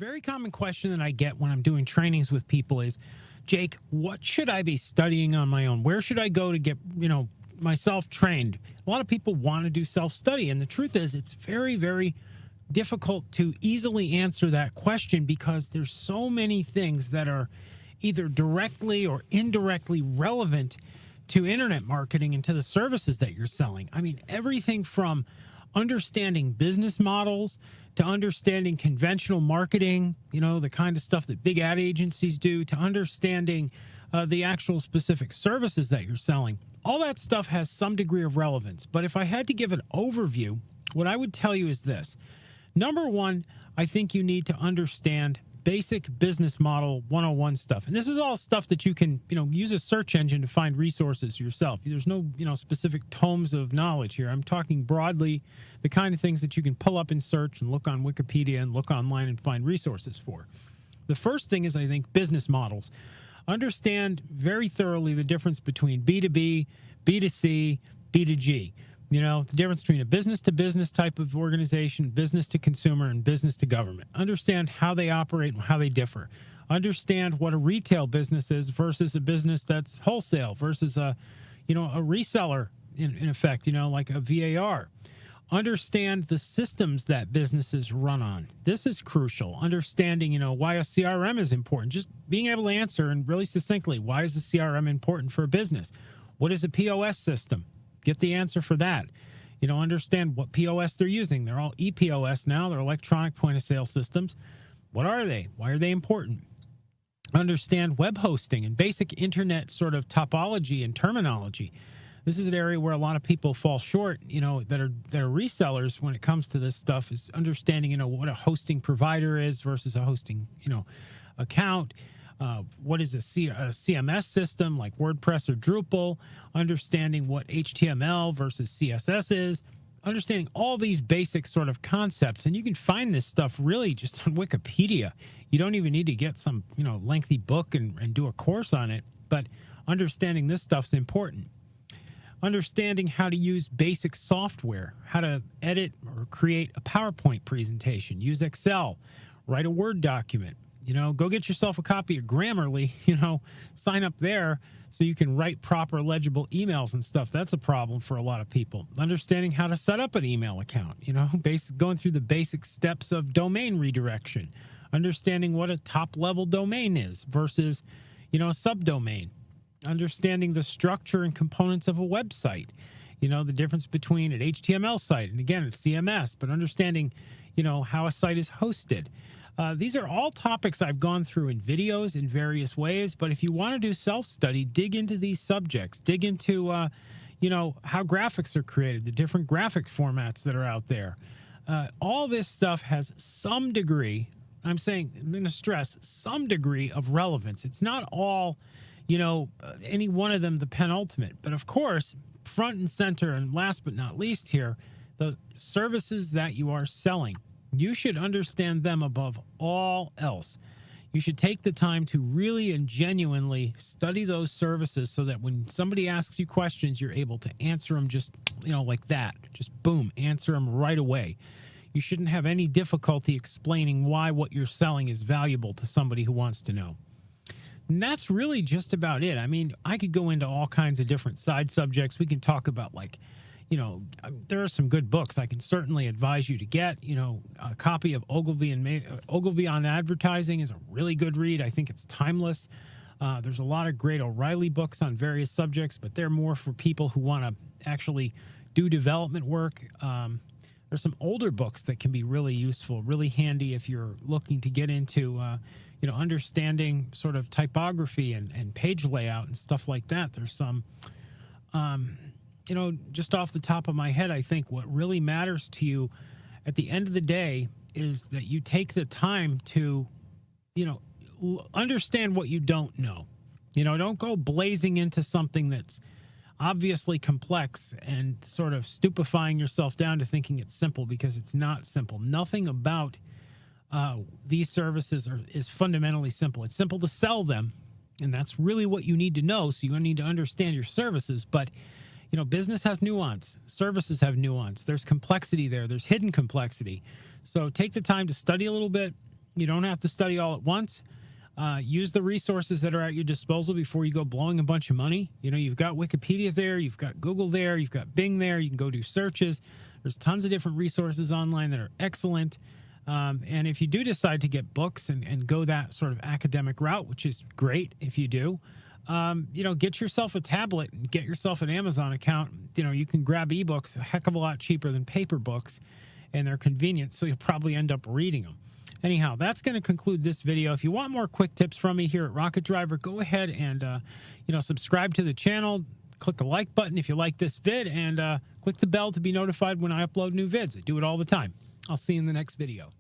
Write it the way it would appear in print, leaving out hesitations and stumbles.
Very common question that I get when I'm doing trainings with people is, Jake, what should I be studying on my own? Where should I go to get, myself trained? A lot of people want to do self-study, and the truth is it's very, very difficult to easily answer that question because there's so many things that are either directly or indirectly relevant to internet marketing and to the services that you're selling. I mean, everything from understanding business models to understanding conventional marketing, the kind of stuff that big ad agencies do, to understanding the actual specific services that you're selling. All that stuff has some degree of relevance. But if I had to give an overview, what I would tell you is this. Number one, I think you need to understand basic business model 101 stuff. And this is all stuff that you can, use a search engine to find resources yourself. There's no, specific tomes of knowledge here. I'm talking broadly the kind of things that you can pull up in search and look on Wikipedia and look online and find resources for. The first thing is, I think, business models. Understand very thoroughly the difference between B2B, B2C, B2G. The difference between a business-to-business type of organization, business-to-consumer, and business-to-government. Understand how they operate and how they differ. Understand what a retail business is versus a business that's wholesale versus a reseller, in effect, like a VAR. Understand the systems that businesses run on. This is crucial. Understanding, why a CRM is important. Just being able to answer and really succinctly, why is a CRM important for a business? What is a POS system? Get the answer for that. Understand what POS they're using. They're all EPOS now. They're electronic point of sale systems. What are they? Why are they important? Understand web hosting and basic internet sort of topology and terminology. This is an area where a lot of people fall short, that are resellers when it comes to this stuff, is understanding, what a hosting provider is versus a hosting, account. What is a CMS system like WordPress or Drupal, understanding what HTML versus CSS is, understanding all these basic sort of concepts. And you can find this stuff really just on Wikipedia. You don't even need to get some, lengthy book and do a course on it, but understanding this stuff's important. Understanding how to use basic software, how to edit or create a PowerPoint presentation, use Excel, write a Word document. Go get yourself a copy of Grammarly, sign up there so you can write proper legible emails and stuff. That's a problem for a lot of people. Understanding how to set up an email account, going through the basic steps of domain redirection, understanding what a top level domain is versus, a subdomain, understanding the structure and components of a website, the difference between an HTML site and, again, it's CMS, but understanding, how a site is hosted. These are all topics I've gone through in videos in various ways, but if you want to do self-study, dig into these subjects. Dig into, how graphics are created, the different graphic formats that are out there. All this stuff has some degree, I'm going to stress, some degree of relevance. It's not all, any one of them the penultimate. But, of course, front and center, and last but not least here, the services that you are selling. You should understand them above all else. You should take the time to really and genuinely study those services so that when somebody asks you questions, you're able to answer them just, like that. Just boom, answer them right away. You shouldn't have any difficulty explaining why what you're selling is valuable to somebody who wants to know. And that's really just about it. I mean, I could go into all kinds of different side subjects. We can talk about there are some good books I can certainly advise you to get. A copy of Ogilvy on Advertising is a really good read. I think it's timeless. There's a lot of great O'Reilly books on various subjects, but they're more for people who want to actually do development work. There's some older books that can be really useful, really handy if you're looking to get into, understanding sort of typography and page layout and stuff like that. There's some... just off the top of my head, I think what really matters to you at the end of the day is that you take the time to, understand what you don't know. Don't go blazing into something that's obviously complex and sort of stupefying yourself down to thinking it's simple, because it's not simple. Nothing about these services is fundamentally simple. It's simple to sell them, and that's really what you need to know. So you need to understand your services, but business has nuance. Services have nuance. There's complexity there. There's hidden complexity. So take the time to study a little bit, You don't have to study all at once. Use the resources that are at your disposal before you go blowing a bunch of money. You know, you've got Wikipedia there, you've got Google there, you've got Bing there. You can go do searches. There's tons of different resources online that are excellent. And if you do decide to get books and go that sort of academic route, which is great if you do, you know, get yourself a tablet and get yourself an Amazon account. You know, you can grab ebooks a heck of a lot cheaper than paper books, and they're convenient, so you'll probably end up reading them. Anyhow, that's going to conclude this video. If you want more quick tips from me here at Rocket Driver, go ahead and, you know, subscribe to the channel. Click the like button if you like this vid, and click the bell to be notified when I upload new vids. I do it all the time. I'll see you in the next video.